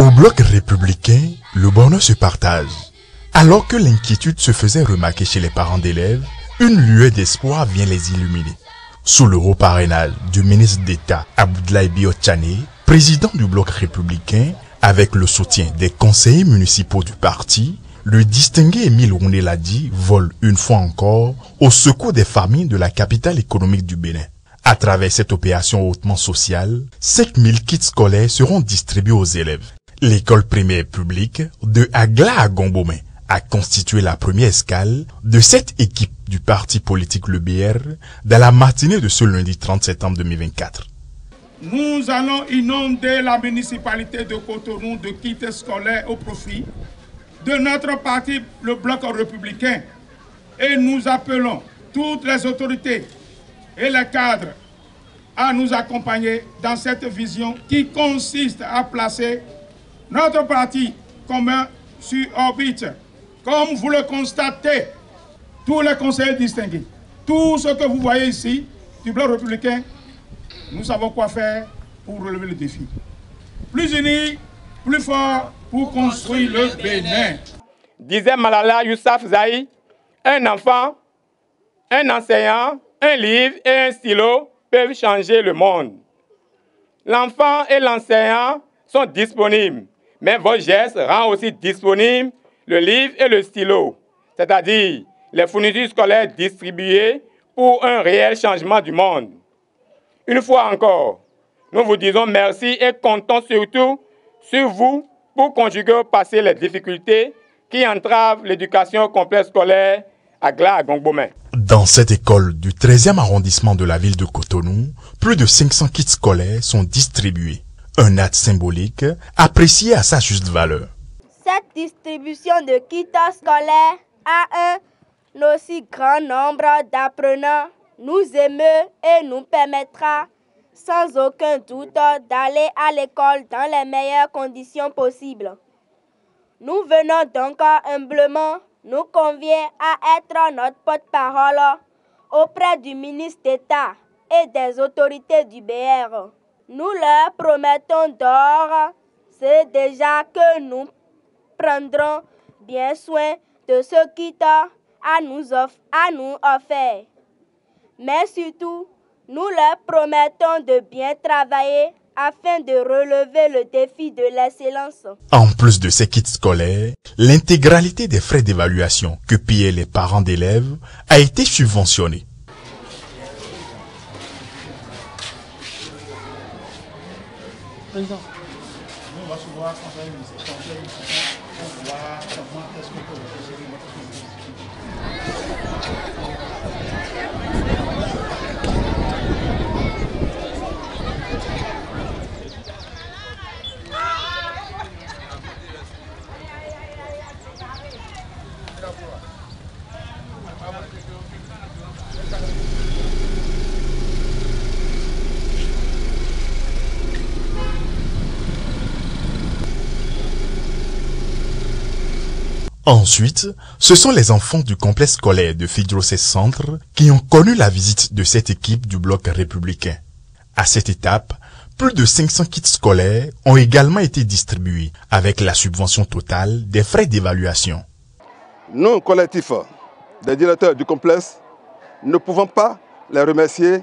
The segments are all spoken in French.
Au bloc républicain, le bonheur se partage. Alors que l'inquiétude se faisait remarquer chez les parents d'élèves, une lueur d'espoir vient les illuminer. Sous le haut parrainage du ministre d'État Abdoulaye Biotchane, président du bloc républicain, avec le soutien des conseillers municipaux du parti, le distingué Émile Rouné-Ladi vole une fois encore au secours des familles de la capitale économique du Bénin. À travers cette opération hautement sociale, 5000 kits scolaires seront distribués aux élèves. L'école primaire publique de Agla à Gombomen a constitué la première escale de cette équipe du parti politique Le BR dans la matinée de ce lundi 30 septembre 2024. Nous allons inonder la municipalité de Cotonou de kits scolaires au profit de notre parti, le Bloc républicain. Et nous appelons toutes les autorités et les cadres à nous accompagner dans cette vision qui consiste à placer notre parti commun sur orbite. Comme vous le constatez, tous les conseillers distingués, tout ce que vous voyez ici du Bloc républicain, nous savons quoi faire pour relever le défi. Plus unis, plus forts pour construire le Bénin. Disait Malala Yousafzai, un enfant, un enseignant, un livre et un stylo peuvent changer le monde. L'enfant et l'enseignant sont disponibles, mais vos gestes rendent aussi disponibles le livre et le stylo, c'est-à-dire les fournitures scolaires distribuées pour un réel changement du monde. Une fois encore, nous vous disons merci et comptons surtout sur vous pour conjuguer au passé les difficultés qui entravent l'éducation complète scolaire à Gla à Gombomen. Dans cette école du 13e arrondissement de la ville de Cotonou, plus de 500 kits scolaires sont distribués. Un acte symbolique apprécié à sa juste valeur. Cette distribution de kits scolaires à un aussi grand nombre d'apprenants nous émeut et nous permettra sans aucun doute d'aller à l'école dans les meilleures conditions possibles. Nous venons donc humblement nous convier à être notre porte-parole auprès du ministre d'État et des autorités du BR. Nous leur promettons d'or, c'est déjà que nous prendrons bien soin de ce qui à nous offert. Mais surtout, nous leur promettons de bien travailler afin de relever le défi de l'excellence. En plus de ces kits scolaires, l'intégralité des frais d'évaluation que payaient les parents d'élèves a été subventionnée. Président, on va se voir pour voir comment est-ce qu'on peut réfléchir notre Ensuite, ce sont les enfants du complexe scolaire de Fidrocès Centre qui ont connu la visite de cette équipe du bloc républicain. À cette étape, plus de 500 kits scolaires ont également été distribués avec la subvention totale des frais d'évaluation. Nous, collectifs des directeurs du complexe, ne pouvons pas les remercier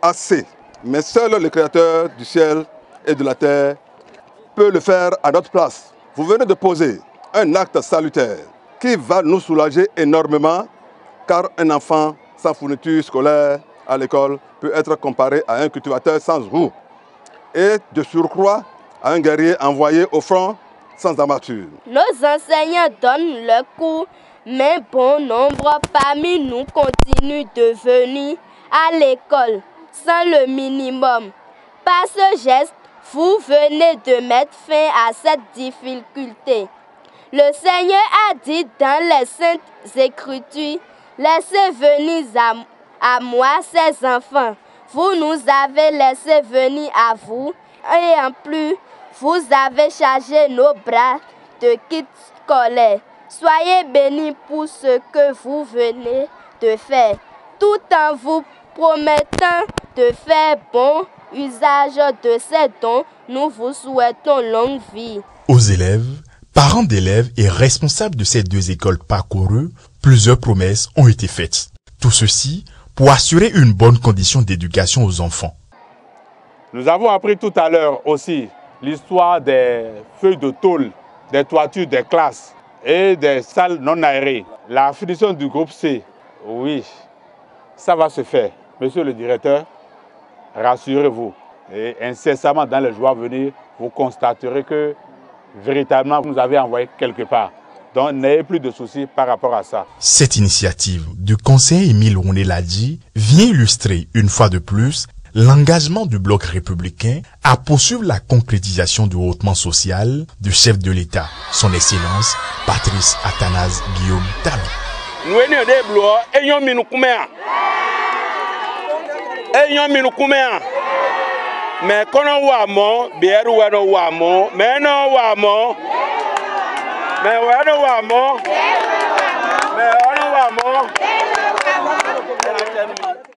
assez. Mais seul le Créateur du ciel et de la terre peut le faire à notre place. Vous venez de poser un acte salutaire qui va nous soulager énormément car un enfant sans fourniture scolaire à l'école peut être comparé à un cultivateur sans roue et de surcroît à un guerrier envoyé au front sans armature. Nos enseignants donnent le cours, mais bon nombre parmi nous continuent de venir à l'école sans le minimum. Par ce geste, vous venez de mettre fin à cette difficulté. Le Seigneur a dit dans les Saintes Écritures, laissez venir à moi ces enfants. Vous nous avez laissé venir à vous et en plus, vous avez chargé nos bras de kits scolaires. Soyez bénis pour ce que vous venez de faire, tout en vous promettant de faire bon usage de ces dons, nous vous souhaitons longue vie. Aux élèves, parents d'élèves et responsables de ces deux écoles parcourues, plusieurs promesses ont été faites. Tout ceci pour assurer une bonne condition d'éducation aux enfants. Nous avons appris tout à l'heure aussi l'histoire des feuilles de tôle, des toitures des classes et des salles non aérées. La finition du groupe C, oui, ça va se faire. Monsieur le directeur, rassurez-vous. Et incessamment dans les jours à venir, vous constaterez que véritablement vous nous avez envoyé quelque part. Donc n'ayez plus de soucis par rapport à ça. Cette initiative du conseiller Émile Rouné-Ladi vient illustrer une fois de plus l'engagement du bloc républicain à poursuivre la concrétisation du hautement social du chef de l'État, son Excellence Patrice Athanase Guillaume Talon. Mais kono wa mo bieru wa no wa mo me no wa mo me wa no wa mo